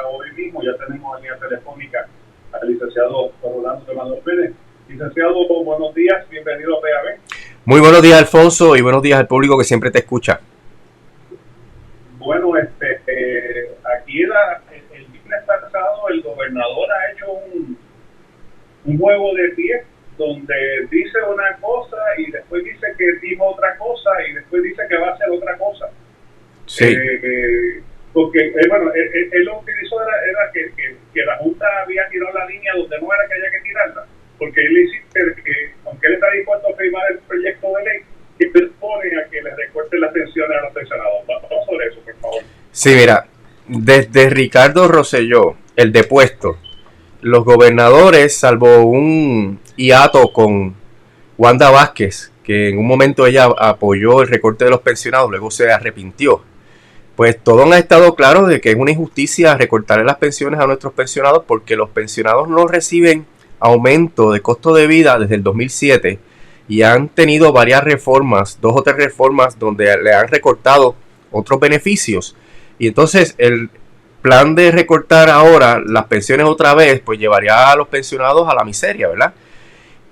hoy mismo. Ya tenemos en línea telefónica al licenciado Rolando de Manuel Pérez. Licenciado, buenos días, bienvenido a PAB. Muy buenos días, Alfonso, y buenos días al público que siempre te escucha. Bueno, aquí el viernes pasado el gobernador ha hecho un juego de pie donde dice una cosa y después dice que dijo otra cosa y después dice que va a hacer otra cosa. Sí. Porque él lo que hizo era que la Junta había tirado la línea donde no era que haya que tirarla, porque él dice que aunque él está dispuesto a firmar el proyecto de ley que propone a que le recorten las pensiones a los pensionados. Vamos sobre eso, por favor. Sí, mira, desde Ricardo Rosselló, el depuesto, los gobernadores, salvo un hiato con Wanda Vázquez, que en un momento ella apoyó el recorte de los pensionados, luego se arrepintió, pues todos han estado claros de que es una injusticia recortarle las pensiones a nuestros pensionados porque los pensionados no reciben aumento de costo de vida desde el 2007 y han tenido varias reformas, 2 o 3 reformas donde le han recortado otros beneficios. Y entonces el plan de recortar ahora las pensiones otra vez, pues llevaría a los pensionados a la miseria, ¿verdad?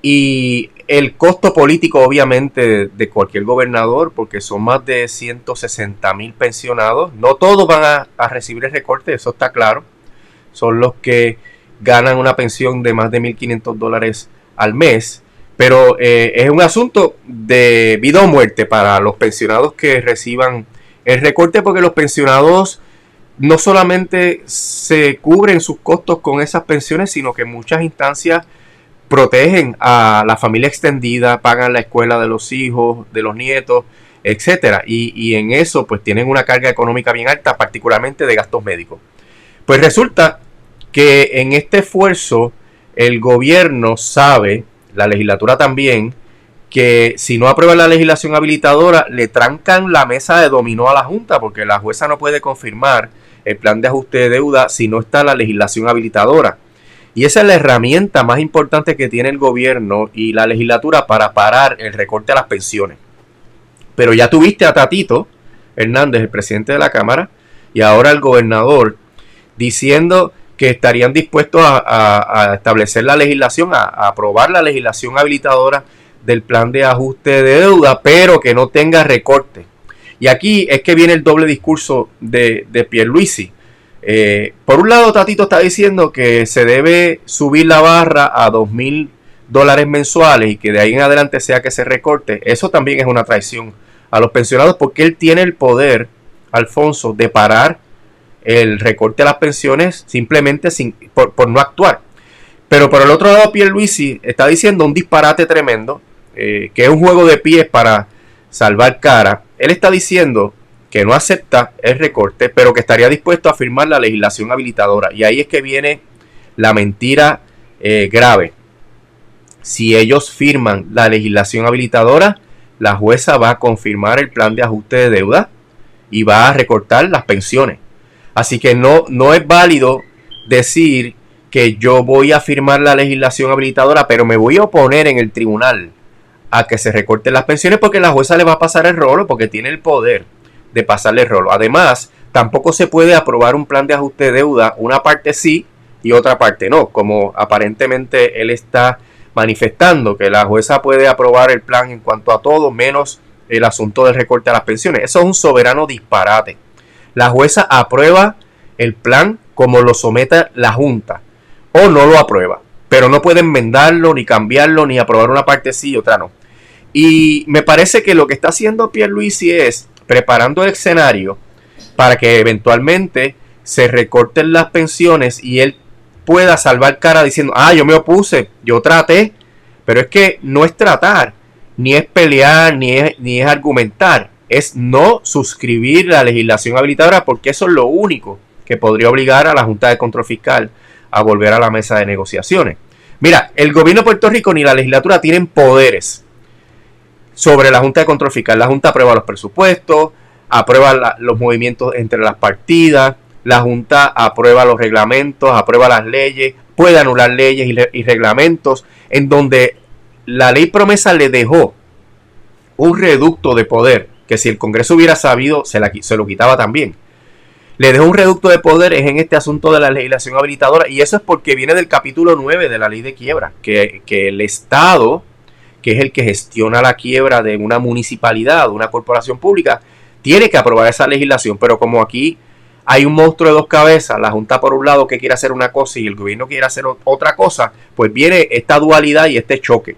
Y el costo político, obviamente, de cualquier gobernador, porque son más de 160,000 pensionados. No todos van a recibir el recorte, eso está claro. Son los que ganan una pensión de más de $1,500 al mes. Pero es un asunto de vida o muerte para los pensionados que reciban el recorte, porque los pensionados no solamente se cubren sus costos con esas pensiones, sino que en muchas instancias protegen a la familia extendida, pagan la escuela de los hijos, de los nietos, etcétera. Y en eso pues tienen una carga económica bien alta, particularmente de gastos médicos. Pues resulta que en este esfuerzo el gobierno sabe, la legislatura también, que si no aprueba la legislación habilitadora le trancan la mesa de dominó a la Junta, porque la jueza no puede confirmar el plan de ajuste de deuda si no está la legislación habilitadora. Y esa es la herramienta más importante que tiene el gobierno y la legislatura para parar el recorte a las pensiones. Pero ya tuviste a Tatito Hernández, el presidente de la Cámara, y ahora el gobernador, diciendo que estarían dispuestos a establecer la legislación, a aprobar la legislación habilitadora del plan de ajuste de deuda, pero que no tenga recorte. Y aquí es que viene el doble discurso de Pierluisi. Por un lado, Tatito está diciendo que se debe subir la barra a $2,000 mensuales y que de ahí en adelante sea que se recorte. Eso también es una traición a los pensionados porque él tiene el poder, Alfonso, de parar el recorte a las pensiones simplemente por no actuar. Pero por el otro lado, Pierluisi está diciendo un disparate tremendo, que es un juego de pies para salvar cara. Él está diciendo que no acepta el recorte, pero que estaría dispuesto a firmar la legislación habilitadora. Y ahí es que viene la mentira grave. Si ellos firman la legislación habilitadora, la jueza va a confirmar el plan de ajuste de deuda y va a recortar las pensiones. Así que no es válido decir que yo voy a firmar la legislación habilitadora, pero me voy a oponer en el tribunal a que se recorten las pensiones, porque la jueza le va a pasar el rolo, porque tiene el poder de pasarle el rolo. Además, tampoco se puede aprobar un plan de ajuste de deuda, una parte sí y otra parte no, como aparentemente él está manifestando, que la jueza puede aprobar el plan en cuanto a todo, menos el asunto del recorte a las pensiones. Eso es un soberano disparate. La jueza aprueba el plan como lo someta la Junta, o no lo aprueba, pero no puede enmendarlo, ni cambiarlo, ni aprobar una parte sí y otra no. Y me parece que lo que está haciendo Pierluisi es preparando el escenario para que eventualmente se recorten las pensiones y él pueda salvar cara diciendo, yo me opuse, yo traté, pero es que no es tratar, ni es pelear, ni es argumentar, es no suscribir la legislación habilitadora, porque eso es lo único que podría obligar a la Junta de Control Fiscal a volver a la mesa de negociaciones. Mira, el gobierno de Puerto Rico ni la legislatura tienen poderes sobre la Junta de Control Fiscal. La Junta aprueba los presupuestos, aprueba los movimientos entre las partidas, la Junta aprueba los reglamentos, aprueba las leyes, puede anular leyes y reglamentos, en donde la ley promesa le dejó un reducto de poder, que si el Congreso hubiera sabido, se lo quitaba también. le deja un reducto de poder es en este asunto de la legislación habilitadora, y eso es porque viene del capítulo 9 de la ley de quiebra, que el Estado, que es el que gestiona la quiebra de una municipalidad, de una corporación pública, tiene que aprobar esa legislación. Pero como aquí hay un monstruo de dos cabezas, la Junta por un lado que quiere hacer una cosa y el gobierno quiere hacer otra cosa, pues viene esta dualidad y este choque.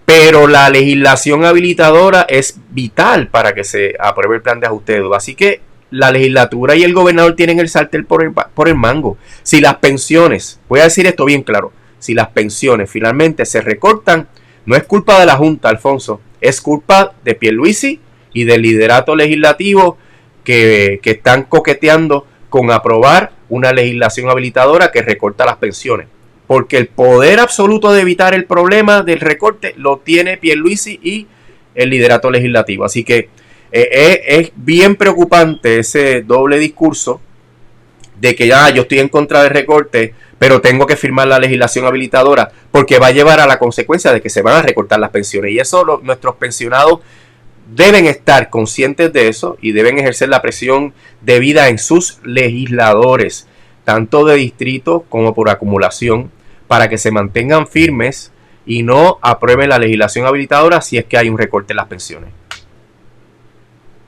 Pero la legislación habilitadora es vital para que se apruebe el plan de ajuste de deuda. Así que la legislatura y el gobernador tienen el sartén por el mango. Si las pensiones, voy a decir esto bien claro, si las pensiones finalmente se recortan, no es culpa de la Junta, Alfonso, es culpa de Pierluisi y del liderato legislativo que están coqueteando con aprobar una legislación habilitadora que recorta las pensiones. Porque el poder absoluto de evitar el problema del recorte lo tiene Pierluisi y el liderato legislativo. Así que es bien preocupante ese doble discurso de que ya yo estoy en contra del recorte, pero tengo que firmar la legislación habilitadora, porque va a llevar a la consecuencia de que se van a recortar las pensiones. Y eso nuestros pensionados deben estar conscientes de eso y deben ejercer la presión debida en sus legisladores, tanto de distrito como por acumulación, para que se mantengan firmes y no aprueben la legislación habilitadora si es que hay un recorte en las pensiones.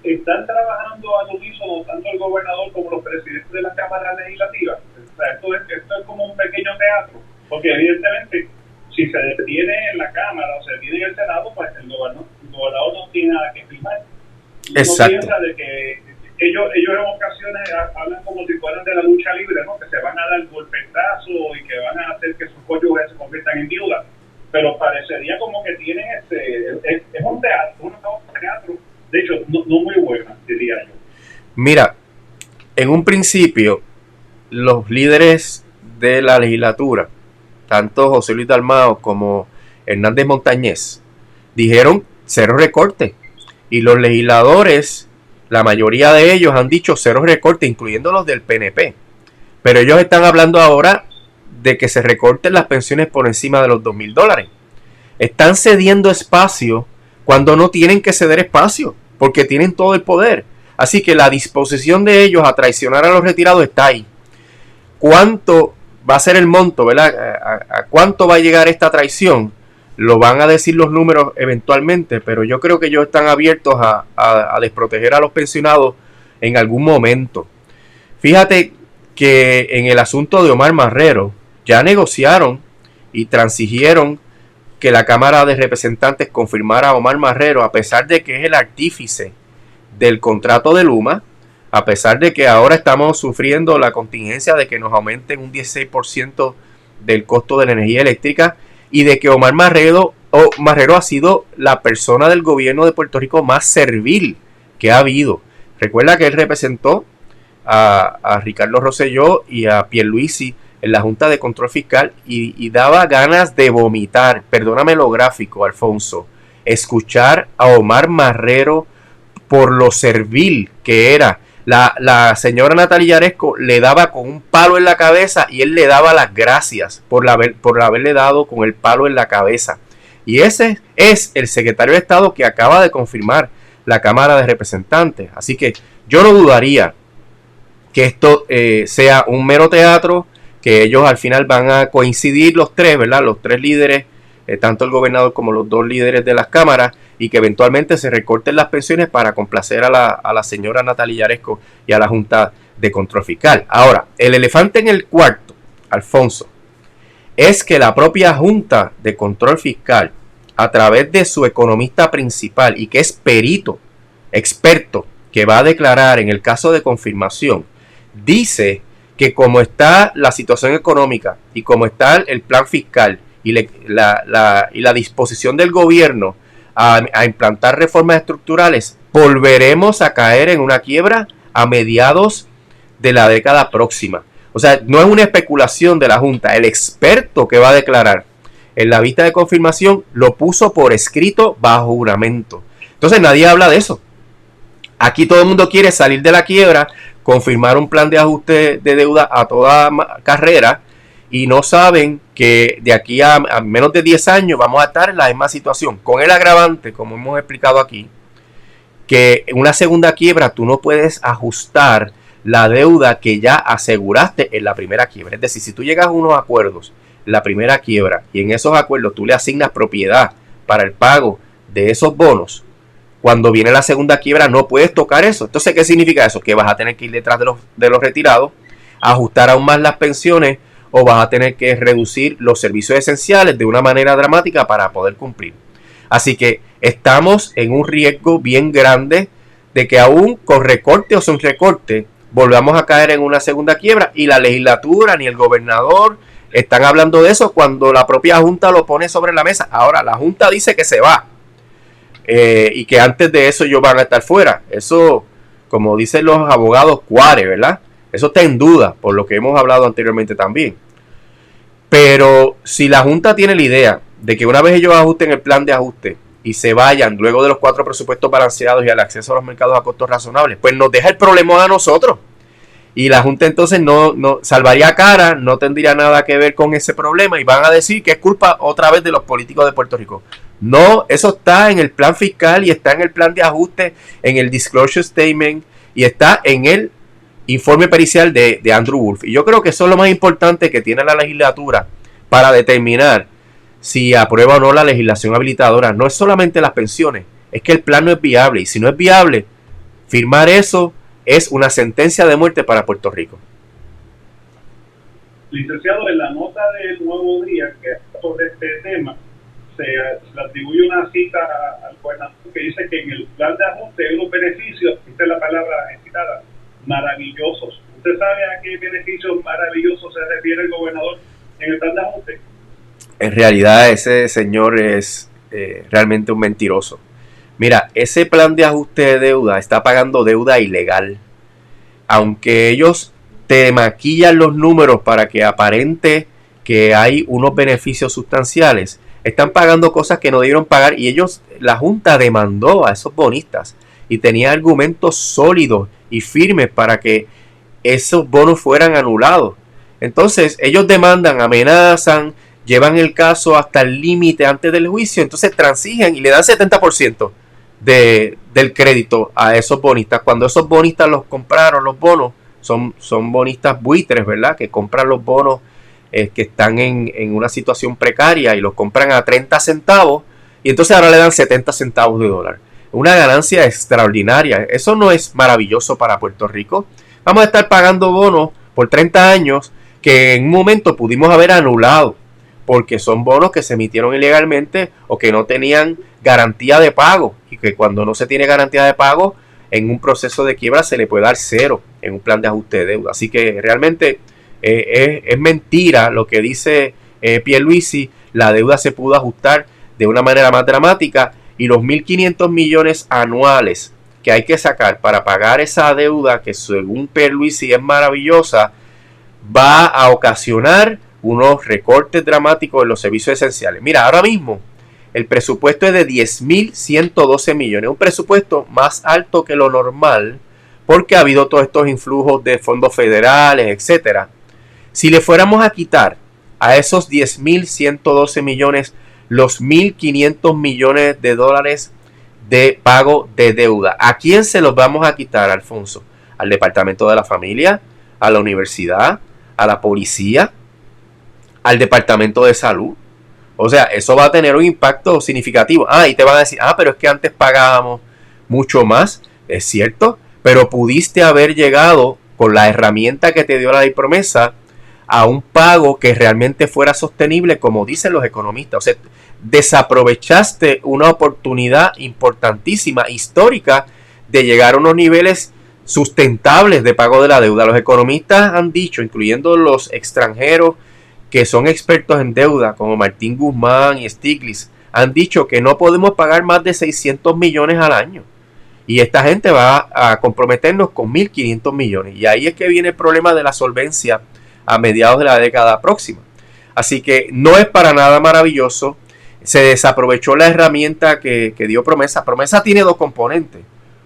Están trabajando al unísono tanto el gobernador como los presidentes de la Cámara Legislativa. O sea, esto es como un pequeño teatro, porque evidentemente si se detiene en la Cámara o se detiene en el Senado, pues el gobernador no tiene nada que firmar. Exacto. Uno piensa de que ellos en ocasiones hablan como si fueran de la lucha libre, ¿no? Que se van a dar golpetazo y que van a hacer que sus cónyuges se conviertan en viudas. Pero parecería como que tienen es un teatro, un teatro, de hecho, no muy buena, diría yo. Mira, en un principio, los líderes de la legislatura, tanto José Luis Dalmau como Hernández Montañez, dijeron cero recorte. Y los legisladores, la mayoría de ellos han dicho cero recorte, incluyendo los del PNP. Pero ellos están hablando ahora de que se recorten las pensiones por encima de los $2,000. Están cediendo espacio cuando no tienen que ceder espacio, porque tienen todo el poder. Así que la disposición de ellos a traicionar a los retirados está ahí. ¿Cuánto va a ser el monto, verdad? ¿A cuánto va a llegar esta traición? Lo van a decir los números eventualmente, pero yo creo que ellos están abiertos a desproteger a los pensionados en algún momento. Fíjate que en el asunto de Omar Marrero ya negociaron y transigieron que la Cámara de Representantes confirmara a Omar Marrero, a pesar de que es el artífice del contrato de Luma, a pesar de que ahora estamos sufriendo la contingencia de que nos aumenten un 16% del costo de la energía eléctrica, y de que Omar Marrero ha sido la persona del gobierno de Puerto Rico más servil que ha habido. Recuerda que él representó a Ricardo Rosselló y a Pierluisi en la Junta de Control Fiscal y daba ganas de vomitar, perdóname lo gráfico, Alfonso, escuchar a Omar Marrero por lo servil que era. La señora Natalia Yaresco le daba con un palo en la cabeza y él le daba las gracias por haberle dado con el palo en la cabeza. Y ese es el secretario de Estado que acaba de confirmar la Cámara de Representantes. Así que yo no dudaría que esto sea un mero teatro, que ellos al final van a coincidir los tres, ¿verdad? Los tres líderes, tanto el gobernador como los dos líderes de las cámaras, y que eventualmente se recorten las pensiones para complacer a la señora Natalia Yaresco y a la Junta de Control Fiscal. Ahora, el elefante en el cuarto, Alfonso, es que la propia Junta de Control Fiscal, a través de su economista principal y que es perito, experto, que va a declarar en el caso de confirmación, dice que como está la situación económica y como está el plan fiscal y la disposición del gobierno a implantar reformas estructurales, volveremos a caer en una quiebra a mediados de la década próxima. O sea, no es una especulación de la Junta. El experto que va a declarar en la vista de confirmación lo puso por escrito bajo juramento. Entonces nadie habla de eso. Aquí todo el mundo quiere salir de la quiebra, confirmar un plan de ajuste de deuda a toda carrera, y no saben que de aquí a menos de 10 años vamos a estar en la misma situación, con el agravante, como hemos explicado aquí, que en una segunda quiebra tú no puedes ajustar la deuda que ya aseguraste en la primera quiebra. Es decir, si tú llegas a unos acuerdos en la primera quiebra y en esos acuerdos tú le asignas propiedad para el pago de esos bonos, cuando viene la segunda quiebra no puedes tocar eso. Entonces, ¿qué significa eso? Que vas a tener que ir detrás de los retirados, ajustar aún más las pensiones, o vas a tener que reducir los servicios esenciales de una manera dramática para poder cumplir. Así que estamos en un riesgo bien grande de que aún con recorte o sin recorte volvamos a caer en una segunda quiebra, y la legislatura ni el gobernador están hablando de eso cuando la propia Junta lo pone sobre la mesa. Ahora, la Junta dice que se va y que antes de eso ellos van a estar fuera. Eso, como dicen los abogados, cuare, ¿verdad? Eso está en duda, por lo que hemos hablado anteriormente también. Pero si la Junta tiene la idea de que una vez ellos ajusten el plan de ajuste y se vayan luego de los 4 presupuestos balanceados y al acceso a los mercados a costos razonables, pues nos deja el problema a nosotros. Y la Junta entonces no salvaría cara, no tendría nada que ver con ese problema, y van a decir que es culpa otra vez de los políticos de Puerto Rico. No, eso está en el plan fiscal y está en el plan de ajuste, en el disclosure statement, y está en el informe pericial de Andrew Wolf. Y yo creo que eso es lo más importante que tiene la legislatura para determinar si aprueba o no la legislación habilitadora. No es solamente las pensiones, es que el plan no es viable, y si no es viable, firmar eso es una sentencia de muerte para Puerto Rico. Licenciado, en la nota del Nuevo Día que sobre este tema se le atribuye una cita al gobernador que dice que en el plan de ajuste hay unos beneficios, esta es la palabra citada, maravillosos. ¿Usted sabe a qué beneficios maravillosos se refiere el gobernador en el plan de ajuste? En realidad ese señor es realmente un mentiroso. Mira, ese plan de ajuste de deuda está pagando deuda ilegal. Aunque ellos te maquillan los números para que aparente que hay unos beneficios sustanciales, están pagando cosas que no debieron pagar, y la Junta demandó a esos bonistas y tenía argumentos sólidos y firmes para que esos bonos fueran anulados. Entonces ellos demandan, amenazan, llevan el caso hasta el límite antes del juicio, entonces transigen y le dan 70% del crédito a esos bonistas, cuando esos bonistas los compraron, los bonos, son bonistas buitres, ¿verdad? Que compran los bonos que están en una situación precaria y los compran a 30 centavos, y entonces ahora le dan 70 centavos de dólar. Una ganancia extraordinaria. Eso no es maravilloso para Puerto Rico. Vamos a estar pagando bonos por 30 años que en un momento pudimos haber anulado, porque son bonos que se emitieron ilegalmente o que no tenían garantía de pago, y que cuando no se tiene garantía de pago en un proceso de quiebra se le puede dar cero en un plan de ajuste de deuda. Así que realmente es mentira lo que dice Pierluisi. La deuda se pudo ajustar de una manera más dramática, y los 1.500 millones anuales que hay que sacar para pagar esa deuda, que según Pierluisi es maravillosa, va a ocasionar unos recortes dramáticos en los servicios esenciales. Mira, ahora mismo el presupuesto es de 10.112 millones, un presupuesto más alto que lo normal, porque ha habido todos estos influjos de fondos federales, etcétera. Si le fuéramos a quitar a esos 10.112 millones los 1.500 millones de dólares de pago de deuda, ¿a quién se los vamos a quitar, Alfonso? ¿Al Departamento de la Familia? ¿A la universidad? ¿A la policía? ¿Al Departamento de Salud? O sea, eso va a tener un impacto significativo. Y te van a decir, pero es que antes pagábamos mucho más. Es cierto, pero pudiste haber llegado con la herramienta que te dio la ley promesa a un pago que realmente fuera sostenible, como dicen los economistas. O sea, desaprovechaste una oportunidad importantísima, histórica, de llegar a unos niveles sustentables de pago de la deuda. Los economistas han dicho, incluyendo los extranjeros que son expertos en deuda, como Martín Guzmán y Stiglitz, han dicho que no podemos pagar más de 600 millones al año. Y esta gente va a comprometernos con 1.500 millones. Y ahí es que viene el problema de la solvencia a mediados de la década próxima. Así que no es para nada maravilloso. Se desaprovechó la herramienta que dio Promesa. Promesa tiene dos componentes.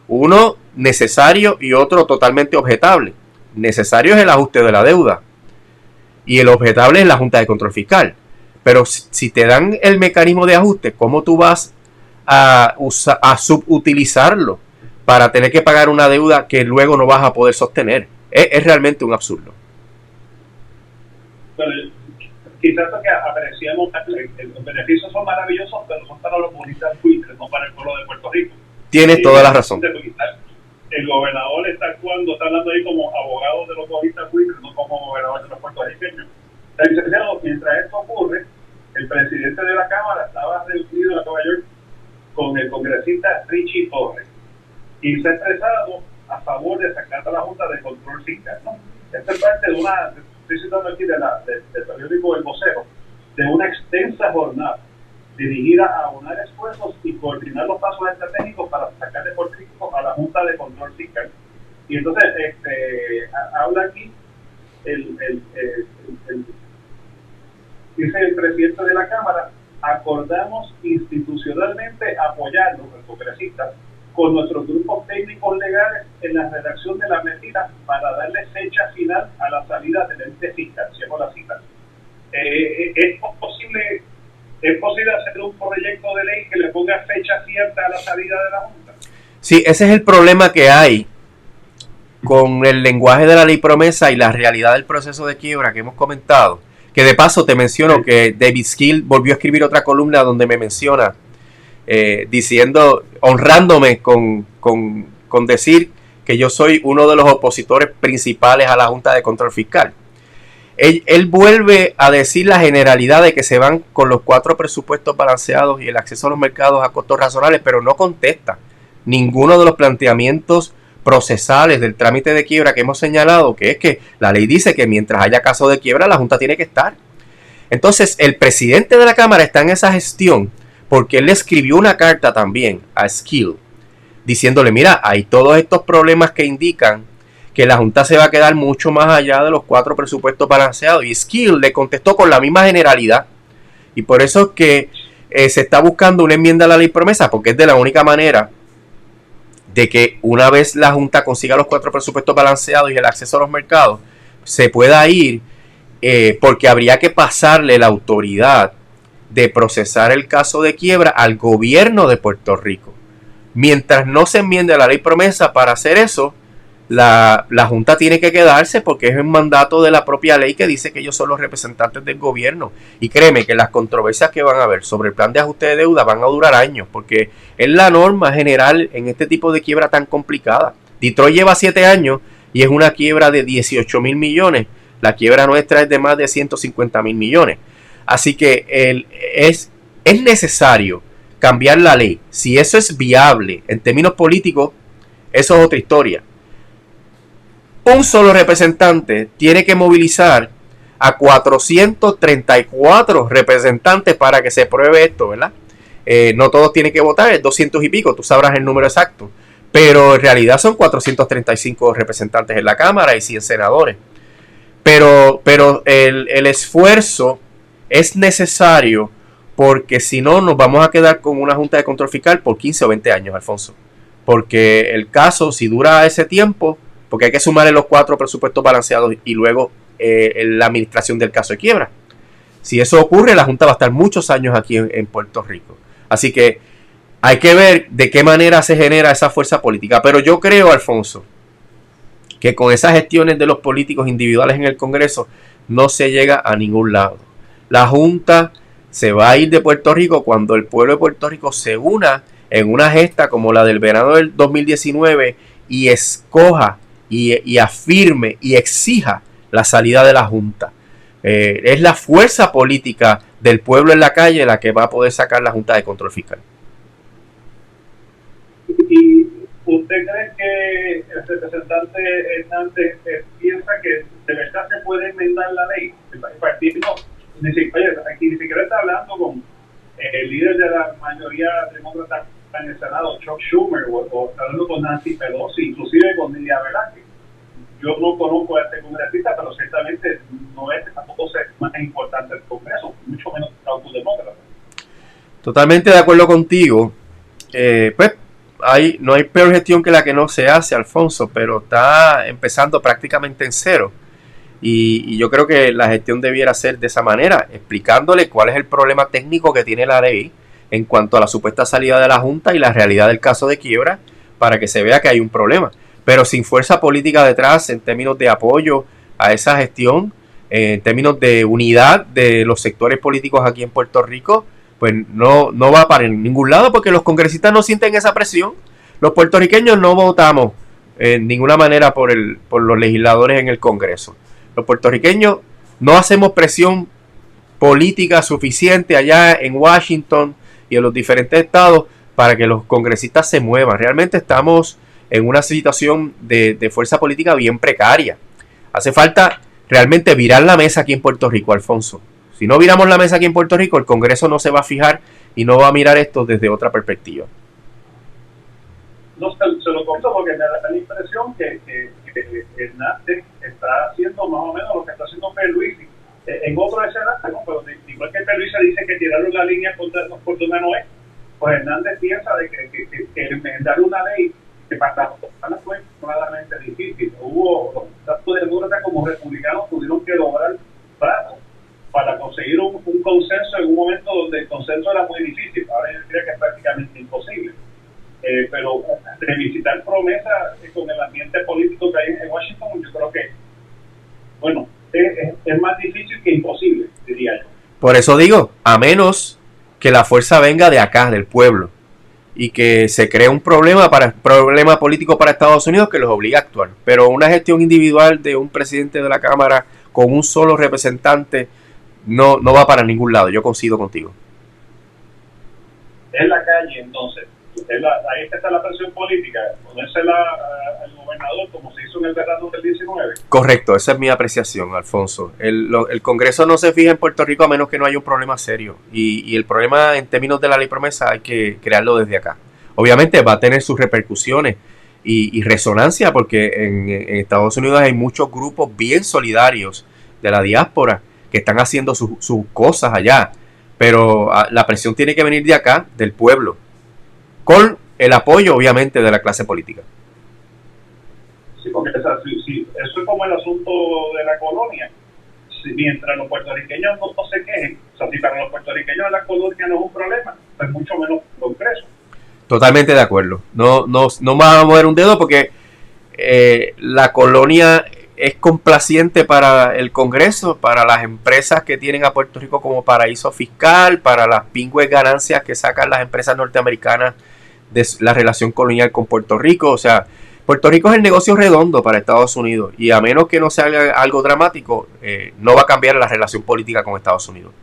Uno necesario y otro totalmente objetable. Necesario es el ajuste de la deuda, y el objetable es la Junta de Control Fiscal. Pero si te dan el mecanismo de ajuste, ¿cómo tú vas a subutilizarlo para tener que pagar una deuda que luego no vas a poder sostener? Es realmente un absurdo. Bueno, quizás lo que apreciamos, los beneficios son maravillosos, pero son para los bonistas buitres, no para el pueblo de Puerto Rico. Tienes toda la razón. El gobernador está actuando, está hablando ahí como abogado de los bonistas buitres, no como gobernador de los puertorriqueños. Licenciado, mientras esto ocurre, el presidente de la Cámara estaba reunido en Nueva York con el congresista Richie Torres y se ha expresado a favor de sacar a la Junta de Control Fiscal, ¿no? Esta es parte de una, estoy citando aquí del periódico El Vocero, de una extensa jornada dirigida a unar esfuerzos y coordinar los pasos estratégicos para sacar de Puerto Rico a la Junta de Control Fiscal. Y entonces habla aquí dice el presidente de la Cámara, acordamos institucionalmente apoyarnos, los congresistas, con nuestros grupos técnicos legales en la redacción de la medida para darle fecha final a la salida del ente fiscal, cierro la cita. ¿Es posible hacer un proyecto de ley que le ponga fecha cierta a la salida de la Junta? Sí, ese es el problema que hay con el lenguaje de la ley promesa y la realidad del proceso de quiebra que hemos comentado. Que de paso te menciono que David Skill volvió a escribir otra columna donde me menciona, diciendo, honrándome con decir que yo soy uno de los opositores principales a la Junta de Control Fiscal. Él vuelve a decir la generalidad de que se van con los 4 presupuestos balanceados y el acceso a los mercados a costos razonables, pero no contesta ninguno de los planteamientos procesales del trámite de quiebra que hemos señalado, que es que la ley dice que mientras haya caso de quiebra la Junta tiene que estar. Entonces el presidente de la Cámara está en esa gestión porque él le escribió una carta también a Skill diciéndole, mira, hay todos estos problemas que indican que la Junta se va a quedar mucho más allá de los 4 presupuestos balanceados, y Skill le contestó con la misma generalidad, y por eso es que se está buscando una enmienda a la ley promesa, porque es de la única manera de que una vez la Junta consiga los 4 presupuestos balanceados y el acceso a los mercados, se pueda ir, porque habría que pasarle la autoridad de procesar el caso de quiebra al gobierno de Puerto Rico. Mientras no se enmiende la ley promesa para hacer eso, la Junta tiene que quedarse porque es un mandato de la propia ley que dice que ellos son los representantes del gobierno. Y créeme que las controversias que van a haber sobre el plan de ajuste de deuda van a durar años, porque es la norma general en este tipo de quiebra tan complicada. Detroit lleva 7 años y es una quiebra de 18,000 millones. La quiebra nuestra es de más de 150,000 millones. Así que es necesario cambiar la ley. Si eso es viable en términos políticos, eso es otra historia. Un solo representante tiene que movilizar a 434 representantes para que se apruebe esto, ¿verdad? No todos tienen que votar, es 200 y pico, tú sabrás el número exacto. Pero en realidad son 435 representantes en la Cámara y 100 senadores. Pero el esfuerzo es necesario porque si no nos vamos a quedar con una Junta de Control Fiscal por 15 o 20 años, Alfonso. Porque el caso, si dura ese tiempo, porque hay que sumarle los 4 presupuestos balanceados y luego la administración del caso de quiebra. Si eso ocurre, la Junta va a estar muchos años aquí en Puerto Rico. Así que hay que ver de qué manera se genera esa fuerza política. Pero yo creo, Alfonso, que con esas gestiones de los políticos individuales en el Congreso no se llega a ningún lado. La Junta se va a ir de Puerto Rico cuando el pueblo de Puerto Rico se una en una gesta como la del verano del 2019 y escoja y afirme y exija la salida de la Junta. Es la fuerza política del pueblo en la calle la que va a poder sacar la Junta de Control Fiscal. ¿Y usted cree que el representante Hernández piensa que de verdad se puede enmendar la ley? El partido ni siquiera está hablando con el líder de la mayoría demócrata en el Senado, Chuck Schumer, o está hablando con Nancy Pelosi, inclusive con Lidia Velázquez. Yo no conozco a este congresista, pero ciertamente no es tampoco más importante el Congreso, mucho menos el autodemócrata. Totalmente de acuerdo contigo. Pues no hay peor gestión que la que no se hace, Alfonso, pero está empezando prácticamente en cero. Y yo creo que la gestión debiera ser de esa manera, explicándole cuál es el problema técnico que tiene la ley en cuanto a la supuesta salida de la Junta y la realidad del caso de quiebra, para que se vea que hay un problema. pero sin fuerza política detrás en términos de apoyo a esa gestión, en términos de unidad de los sectores políticos aquí en Puerto Rico, pues no va para ningún lado porque los congresistas no sienten esa presión. Los puertorriqueños no votamos en ninguna manera por los legisladores en el Congreso. Los puertorriqueños no hacemos presión política suficiente allá en Washington y en los diferentes estados para que los congresistas se muevan. Realmente estamos en una situación de fuerza política bien precaria. Hace falta realmente virar la mesa aquí en Puerto Rico, Alfonso. Si no viramos la mesa aquí en Puerto Rico, el Congreso no se va a fijar y no va a mirar esto desde otra perspectiva. No se lo comento porque me da la impresión que Hernández está haciendo más o menos lo que está haciendo Pierluisi en otro escenario, ¿no? Pero igual que Pierluisi dice que tiraron la línea por donde no es, pues Hernández piensa de que enmendar una ley que para las personas fue extremadamente difícil. Hubo tanto de demócratas como republicanos tuvieron que lograr brazos para conseguir un consenso en un momento donde el consenso era muy difícil. Ahora yo diría que es prácticamente imposible. Pero revisitar promesas con el ambiente político que hay en Washington, yo creo que, bueno, es más difícil que imposible, diría yo. Por eso digo, a menos que la fuerza venga de acá, del pueblo, y que se cree un problema político para Estados Unidos que los obliga a actuar. Pero una gestión individual de un presidente de la Cámara con un solo representante no va para ningún lado. Yo coincido contigo. En la calle, entonces, ahí está la presión política, ponérsela al gobernador como se hizo en el verano del 19. Correcto, esa es mi apreciación, Alfonso. El Congreso no se fija en Puerto Rico a menos que no haya un problema serio. Y el problema en términos de la ley promesa hay que crearlo desde acá. Obviamente va a tener sus repercusiones y resonancia porque en Estados Unidos hay muchos grupos bien solidarios de la diáspora que están haciendo sus cosas allá. Pero la presión tiene que venir de acá, del pueblo, con el apoyo obviamente de la clase política. Sí, porque eso es como el asunto de la colonia. Mientras los puertorriqueños no se quejen, o sea, si para los puertorriqueños la colonia no es un problema, pues mucho menos el Congreso. Totalmente de acuerdo. No vamos a mover un dedo porque la colonia es complaciente para el Congreso, para las empresas que tienen a Puerto Rico como paraíso fiscal, para las pingües ganancias que sacan las empresas norteamericanas de la relación colonial con Puerto Rico. O sea, Puerto Rico es el negocio redondo para Estados Unidos y a menos que no se haga algo dramático, no va a cambiar la relación política con Estados Unidos.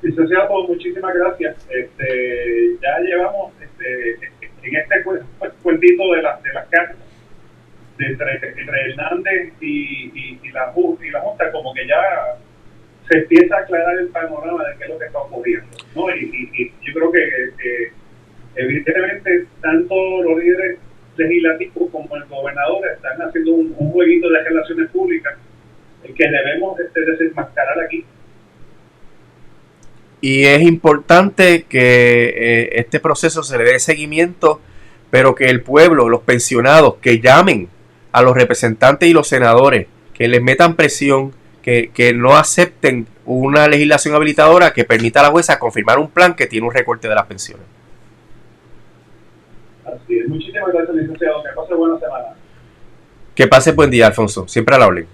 Licenciado, muchísimas gracias. Ya llevamos en este cuentito de las cartas entre Hernández y la Junta, como que ya se empieza a aclarar el panorama de qué es lo que está ocurriendo, ¿no? Y yo creo que evidentemente tanto los líderes legislativos como el gobernador están haciendo un jueguito de relaciones públicas que debemos desenmascarar aquí. Y es importante que este proceso se le dé seguimiento, pero que el pueblo, los pensionados, que llamen a los representantes y los senadores, que les metan presión, que no acepten una legislación habilitadora que permita a la jueza confirmar un plan que tiene un recorte de las pensiones. Así es. Muchísimas gracias, licenciado. Que pase buena semana. Que pase buen día, Alfonso. Siempre a la orden.